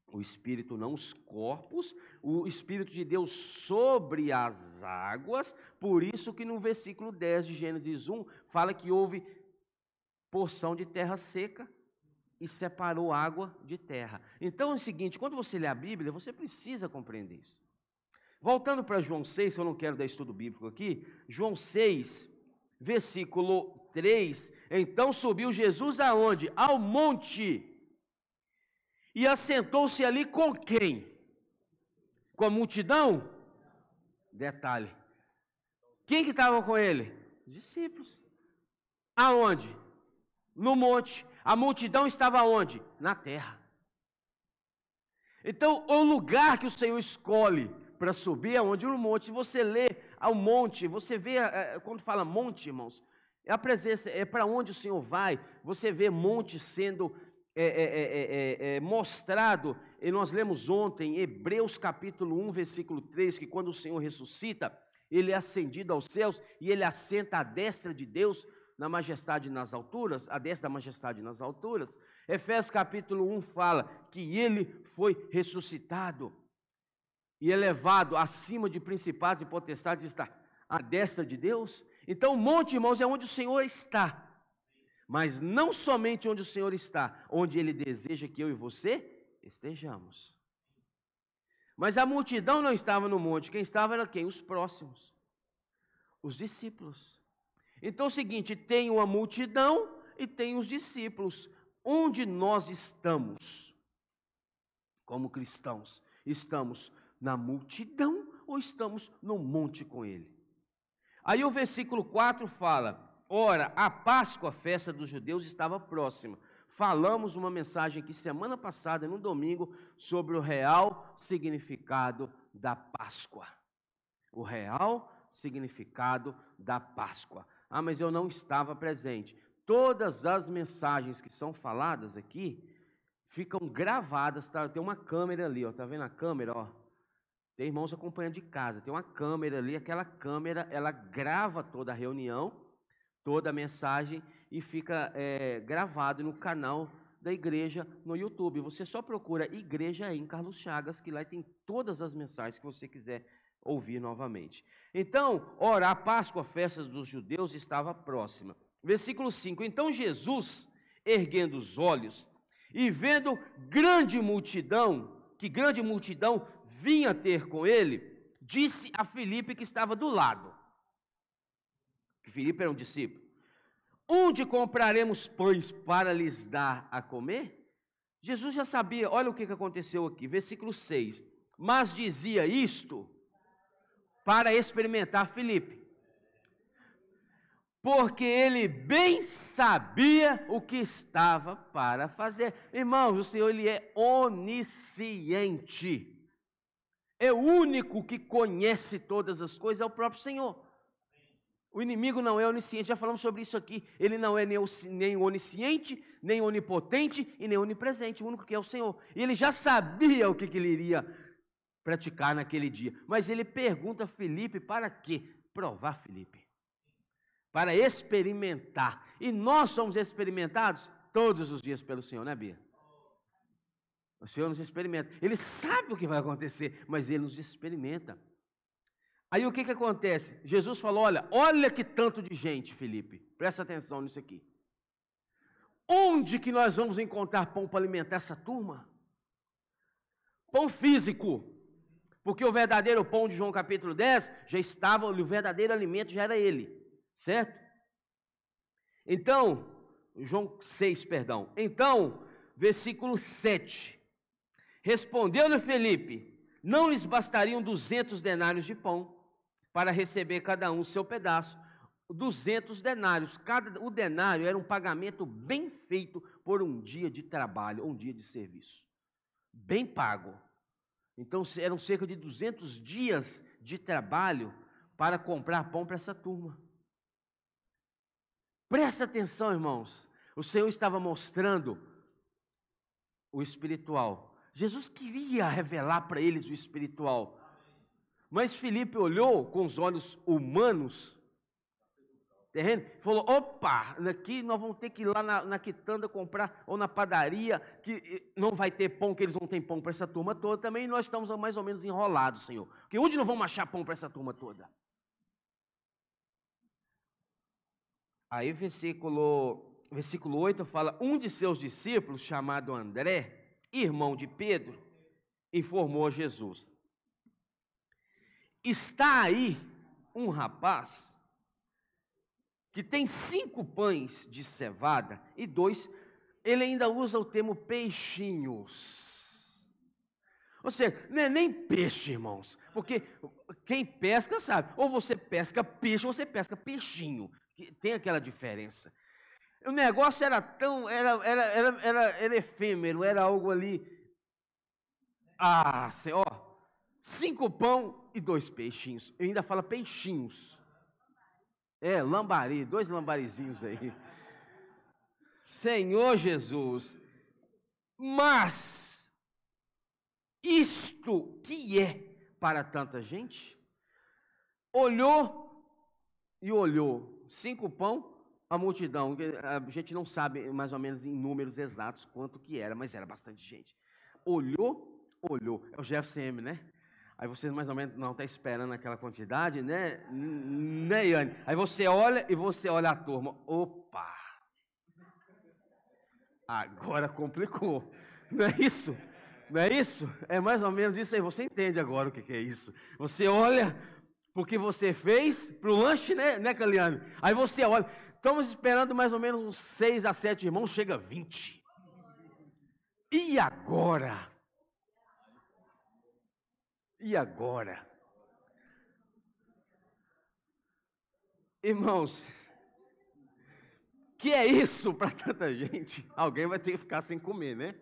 o Espírito não os corpos, o Espírito de Deus sobre as águas. Por isso que no versículo 10 de Gênesis 1, fala que houve porção de terra seca e separou água de terra. Então é o seguinte, quando você lê a Bíblia, você precisa compreender isso. Voltando para João 6, que eu não quero dar estudo bíblico aqui, João 6, versículo 3, então subiu Jesus aonde? Ao monte. E assentou-se ali com quem? Com a multidão? Detalhe. Quem que estava com ele? Os discípulos. Aonde? No monte. A multidão estava onde? Na terra. Então, o lugar que o Senhor escolhe para subir é onde? No monte. Se você lê ao monte, você vê, quando fala monte, irmãos, é a presença, é para onde o Senhor vai. Você vê monte sendo mostrado, e nós lemos ontem, Hebreus capítulo 1, versículo 3, que quando o Senhor ressuscita, ele é ascendido aos céus, e ele assenta à destra de Deus, na majestade nas alturas, à destra da majestade nas alturas. Efésios capítulo 1 fala que ele foi ressuscitado, e elevado acima de principados e potestades, está à destra de Deus. Então o monte, irmãos, é onde o Senhor está. Mas não somente onde o Senhor está, onde Ele deseja que eu e você estejamos. Mas a multidão não estava no monte, quem estava era quem? Os próximos, os discípulos. Então é o seguinte, tem uma multidão e tem os discípulos. Onde nós estamos como cristãos? Estamos na multidão ou estamos no monte com Ele? Aí o versículo 4 fala: Ora, a Páscoa, a festa dos judeus, estava próxima. Falamos uma mensagem aqui semana passada, no domingo, sobre o real significado da Páscoa. O real significado da Páscoa. Ah, mas eu não estava presente. Todas as mensagens que são faladas aqui ficam gravadas, tá? Tem uma câmera ali, ó, tá vendo a câmera, ó? Tem irmãos acompanhando de casa, tem uma câmera ali, aquela câmera, ela grava toda a reunião, toda a mensagem e fica gravado no canal da igreja no YouTube. Você só procura Igreja em Carlos Chagas, que lá tem todas as mensagens que você quiser ouvir novamente. Então, ora, a Páscoa, a festa dos judeus, estava próxima. Versículo 5, então Jesus, erguendo os olhos e vendo grande multidão, que grande multidão vinha ter com ele, disse a Filipe que estava do lado, que Filipe era um discípulo, onde compraremos pães para lhes dar a comer? Jesus já sabia, olha o que aconteceu aqui, versículo 6, mas dizia isto para experimentar Filipe, porque ele bem sabia o que estava para fazer. Irmãos, o Senhor, ele é onisciente. É o único que conhece todas as coisas, é o próprio Senhor. O inimigo não é onisciente, já falamos sobre isso aqui. Ele não é nem onisciente, nem onipotente e nem onipresente. O único que é o Senhor. E ele já sabia o que ele iria praticar naquele dia. Mas ele pergunta a Filipe para quê? Provar Filipe. Para experimentar. E nós somos experimentados todos os dias pelo Senhor, né, Bia? O Senhor nos experimenta. Ele sabe o que vai acontecer, mas Ele nos experimenta. Aí o que acontece? Jesus falou, olha que tanto de gente, Filipe. Presta atenção nisso aqui. Onde que nós vamos encontrar pão para alimentar essa turma? Pão físico. Porque o verdadeiro pão de João capítulo 10 já estava, o verdadeiro alimento já era Ele. Certo? Então, João 6, perdão. Então, versículo 7. Respondeu-lhe Filipe, não lhes bastariam 200 denários de pão, para receber cada um seu pedaço. 200 denários. O denário era um pagamento bem feito por um dia de trabalho, ou um dia de serviço. Bem pago. Então, eram cerca de 200 dias de trabalho para comprar pão para essa turma. Presta atenção, irmãos. O Senhor estava mostrando o espiritual. Jesus queria revelar para eles o espiritual. Mas Filipe olhou com os olhos humanos, terreno, falou, opa, aqui nós vamos ter que ir lá na quitanda comprar, ou na padaria, que não vai ter pão, que eles não têm pão para essa turma toda, também nós estamos mais ou menos enrolados, Senhor. Porque onde nós vamos achar pão para essa turma toda? Aí versículo 8 fala, um de seus discípulos, chamado André, irmão de Pedro, informou a Jesus, está aí um rapaz que tem 5 pães de cevada e 2, ele ainda usa o termo peixinhos. Ou seja, não é nem peixe, irmãos, porque quem pesca sabe, ou você pesca peixe ou você pesca peixinho, que tem aquela diferença. O negócio era tão, era efêmero, era algo ali, Senhor, 5 pão e 2 peixinhos, eu ainda falo peixinhos, lambari, 2 lambarizinhos aí, Senhor Jesus, mas, isto que é para tanta gente? Olhou, 5 pão, a multidão, a gente não sabe mais ou menos em números exatos quanto que era, mas era bastante gente. Olhou, é o GFCM, né? Aí vocês mais ou menos não estão esperando aquela quantidade, né? Né, Iane? Aí você olha a turma, opa! Agora complicou, não é isso? Não é isso? É mais ou menos isso aí, você entende agora o que é isso. Você olha porque você fez para o lanche, né, Caliane? Aí você olha, estamos esperando mais ou menos uns 6 a 7 irmãos, chega 20. E agora? E agora? Irmãos, Que é isso para tanta gente? Alguém vai ter que ficar sem comer, né?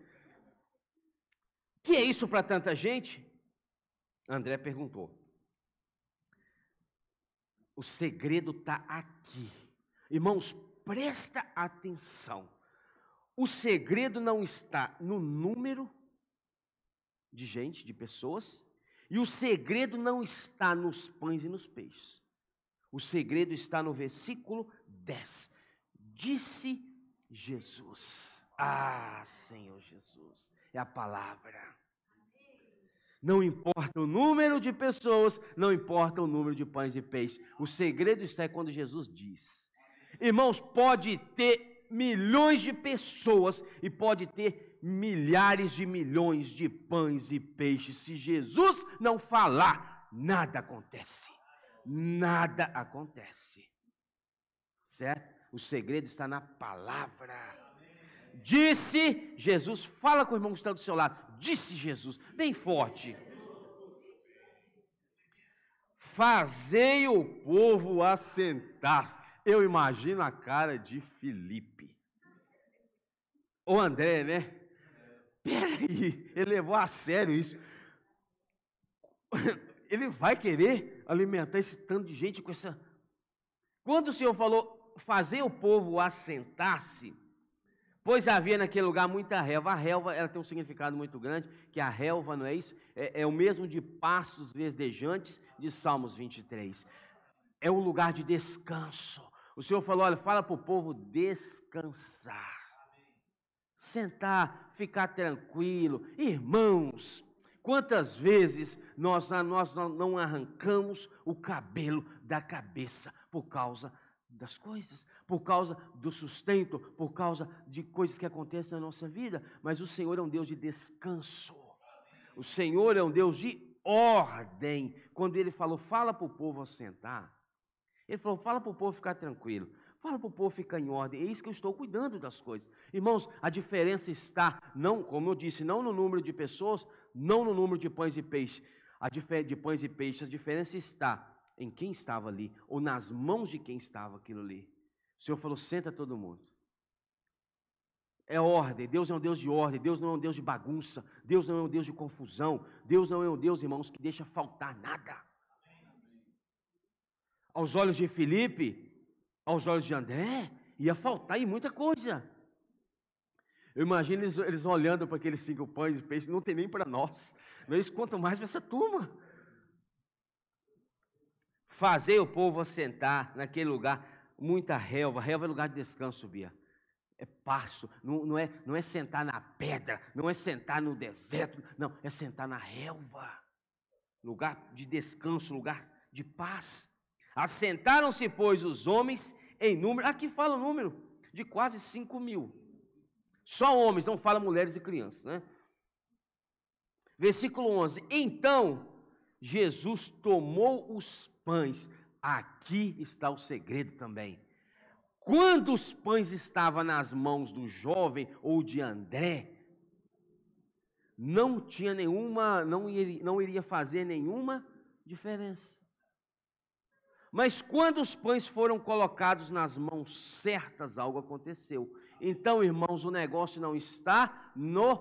Que é isso para tanta gente? André perguntou. O segredo está aqui. Irmãos, presta atenção. O segredo não está no número de gente, de pessoas, e o segredo não está nos pães e nos peixes. O segredo está no versículo 10. Disse Jesus. Ah, Senhor Jesus, é a palavra. Não importa o número de pessoas, não importa o número de pães e peixes. O segredo está quando Jesus diz. Irmãos, pode ter milhões de pessoas e pode ter milhares de milhões de pães e peixes. Se Jesus não falar, nada acontece. Nada acontece. Certo? O segredo está na palavra. Disse Jesus. Fala com o irmão que está do seu lado. Disse Jesus, bem forte. Fazei o povo assentar-se. Eu imagino a cara de Filipe. Ou André, né? Peraí, ele levou a sério isso. Ele vai querer alimentar esse tanto de gente com essa... Quando o Senhor falou, fazei o povo assentar-se, pois havia naquele lugar muita relva. A relva, ela tem um significado muito grande, que a relva, não é isso? É o mesmo de pastos verdejantes de Salmos 23. É um lugar de descanso. O Senhor falou, olha, fala para o povo descansar. Sentar, ficar tranquilo. Irmãos, quantas vezes nós não arrancamos o cabelo da cabeça por causa das coisas, por causa do sustento, por causa de coisas que acontecem na nossa vida, mas o Senhor é um Deus de descanso, o Senhor é um Deus de ordem. Quando Ele falou, fala para o povo assentar, Ele falou, fala para o povo ficar tranquilo, fala para o povo ficar em ordem, é isso que eu estou cuidando das coisas. Irmãos, a diferença está, não, como eu disse, não no número de pessoas, não no número de pães e peixes, a diferença está em quem estava ali, ou nas mãos de quem estava aquilo ali. O Senhor falou, senta todo mundo. É ordem, Deus é um Deus de ordem, Deus não é um Deus de bagunça, Deus não é um Deus de confusão, Deus não é um Deus, irmãos, que deixa faltar nada. Aos olhos de Filipe, aos olhos de André, ia faltar aí muita coisa. Eu imagino eles olhando para aqueles 5 pães e peixes, não tem nem para nós, eles contam mais para essa turma. Fazer o povo assentar naquele lugar, muita relva. Relva é lugar de descanso, Bia. É pasto, não é sentar na pedra, não é sentar no deserto, não, é sentar na relva. Lugar de descanso, lugar de paz. Assentaram-se, pois, os homens em número, aqui fala o número, de quase 5.000. Só homens, não fala mulheres e crianças, né? Versículo 11. Então, Jesus tomou os pães. Aqui está o segredo também. Quando os pães estavam nas mãos do jovem ou de André, não tinha nenhuma, não iria fazer nenhuma diferença. Mas quando os pães foram colocados nas mãos certas, algo aconteceu. Então, irmãos, o negócio não está no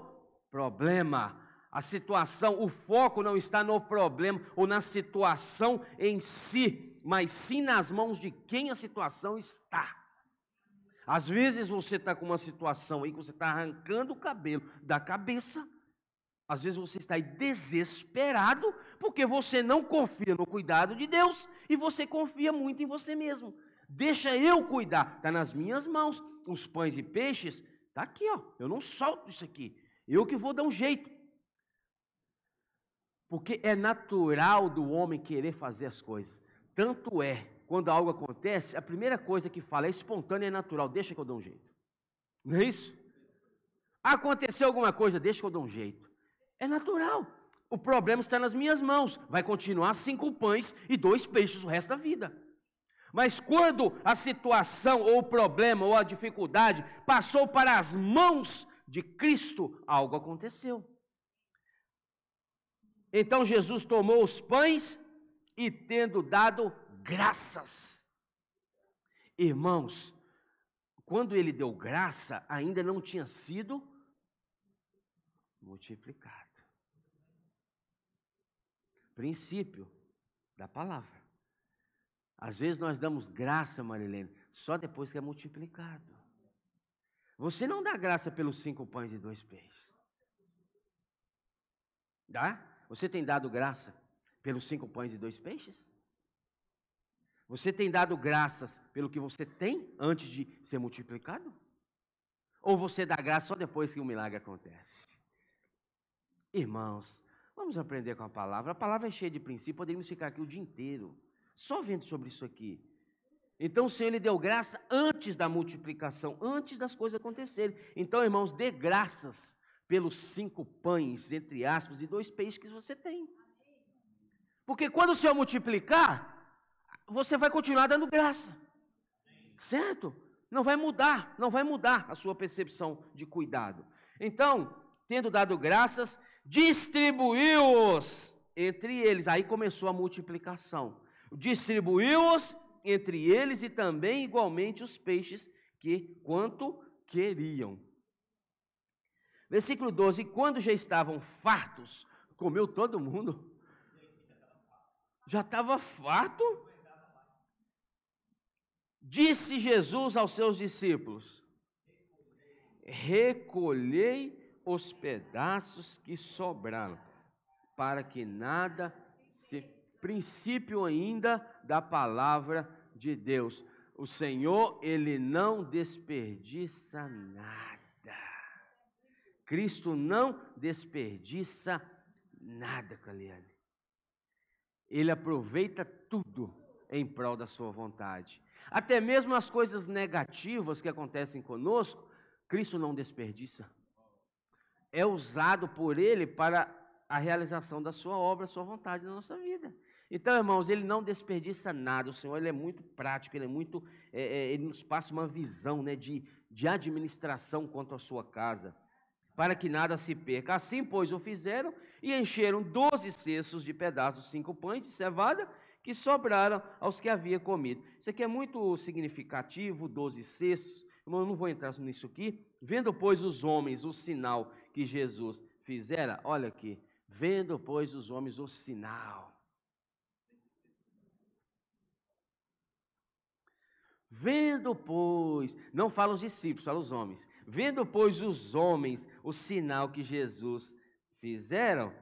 problema. A situação, o foco não está no problema ou na situação em si, mas sim nas mãos de quem a situação está. Às vezes você está com uma situação aí que você está arrancando o cabelo da cabeça. Às vezes você está aí desesperado porque você não confia no cuidado de Deus e você confia muito em você mesmo. Deixa eu cuidar, está nas minhas mãos. Os pães e peixes, está aqui, ó. Eu não solto isso aqui. Eu que vou dar um jeito. Porque é natural do homem querer fazer as coisas. Tanto é, quando algo acontece, a primeira coisa que fala é espontânea e natural. Deixa que eu dou um jeito. Não é isso? Aconteceu alguma coisa, deixa que eu dou um jeito. É natural. O problema está nas minhas mãos. Vai continuar 5 pães e 2 peixes o resto da vida. Mas quando a situação, ou o problema, ou a dificuldade passou para as mãos de Cristo, algo aconteceu. Então Jesus tomou os pães e tendo dado graças. Irmãos, quando ele deu graça, ainda não tinha sido multiplicado. Princípio da palavra. Às vezes nós damos graça, Marilene, só depois que é multiplicado. Você não dá graça pelos 5 pães e 2 peixes. Dá? Você tem dado graça pelos 5 pães e 2 peixes? Você tem dado graças pelo que você tem antes de ser multiplicado? Ou você dá graça só depois que o milagre acontece? Irmãos, vamos aprender com a palavra. A palavra é cheia de princípios, poderíamos ficar aqui o dia inteiro, só vendo sobre isso aqui. Então o Senhor lhe deu graça antes da multiplicação, antes das coisas acontecerem. Então, irmãos, dê graças pelos 5 pães, entre aspas, e 2 peixes que você tem. Porque quando o Senhor multiplicar, você vai continuar dando graça. Certo? Não vai mudar a sua percepção de cuidado. Então, tendo dado graças, distribuiu-os entre eles. Aí começou a multiplicação. Distribuiu-os entre eles e também igualmente os peixes que quanto queriam. Versículo 12, quando já estavam fartos, comeu todo mundo. Já estava farto? Disse Jesus aos seus discípulos: recolhei os pedaços que sobraram, para que nada se... Princípio ainda da palavra de Deus. O Senhor, Ele não desperdiça nada. Cristo não desperdiça nada, Caliane. Ele aproveita tudo em prol da sua vontade. Até mesmo as coisas negativas que acontecem conosco, Cristo não desperdiça. É usado por Ele para a realização da sua obra, a sua vontade na nossa vida. Então, irmãos, Ele não desperdiça nada. O Senhor, Ele é muito prático, Ele nos passa uma visão, né, de administração quanto à sua casa, para que nada se perca. Assim, pois, o fizeram e encheram 12 cestos de pedaços, 5 pães de cevada, que sobraram aos que havia comido. Isso aqui é muito significativo, 12 cestos. Irmão, eu não vou entrar nisso aqui. Vendo, pois, os homens o sinal que Jesus fizera, olha aqui, vendo, pois, os homens o sinal. Vendo, pois, não fala os discípulos, fala os homens. Vendo, pois, os homens o sinal que Jesus fizeram,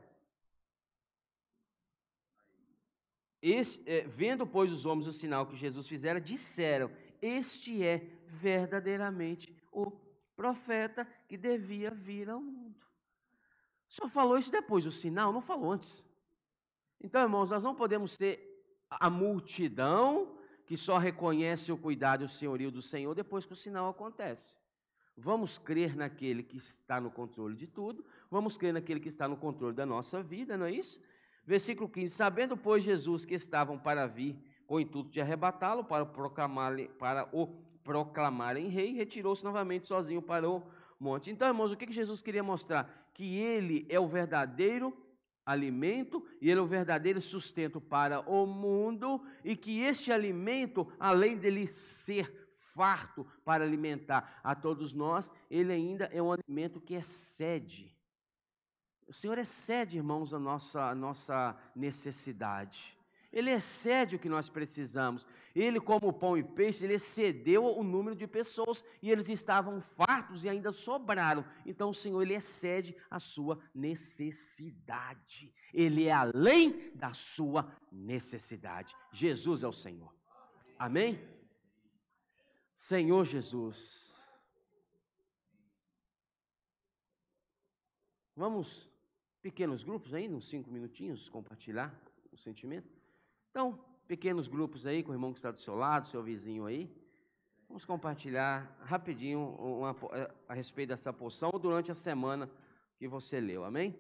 vendo, pois, os homens o sinal que Jesus fizera, disseram: este é verdadeiramente o profeta que devia vir ao mundo. Só falou isso depois, o sinal, não falou antes. Então, irmãos, nós não podemos ser a multidão que só reconhece o cuidado e o senhorio do Senhor depois que o sinal acontece. Vamos crer naquele que está no controle de tudo, vamos crer naquele que está no controle da nossa vida, não é isso? Versículo 15, sabendo, pois, Jesus que estavam para vir com o intuito de arrebatá-lo, para o proclamarem rei, retirou-se novamente sozinho para o monte. Então, irmãos, o que Jesus queria mostrar? Que Ele é o verdadeiro alimento e Ele é o verdadeiro sustento para o mundo, e que este alimento, além dele ser farto para alimentar a todos nós, ele ainda é um alimento que excede. O Senhor excede, irmãos, a nossa necessidade. Ele excede o que nós precisamos. Ele, como pão e peixe, ele excedeu o número de pessoas e eles estavam fartos e ainda sobraram. Então o Senhor, ele excede a sua necessidade. Ele é além da sua necessidade. Jesus é o Senhor. Amém? Senhor Jesus. Vamos, pequenos grupos aí, uns 5 minutinhos, compartilhar o sentimento. Então, pequenos grupos aí, com o irmão que está do seu lado, seu vizinho aí. Vamos compartilhar rapidinho a respeito dessa porção durante a semana que você leu, amém?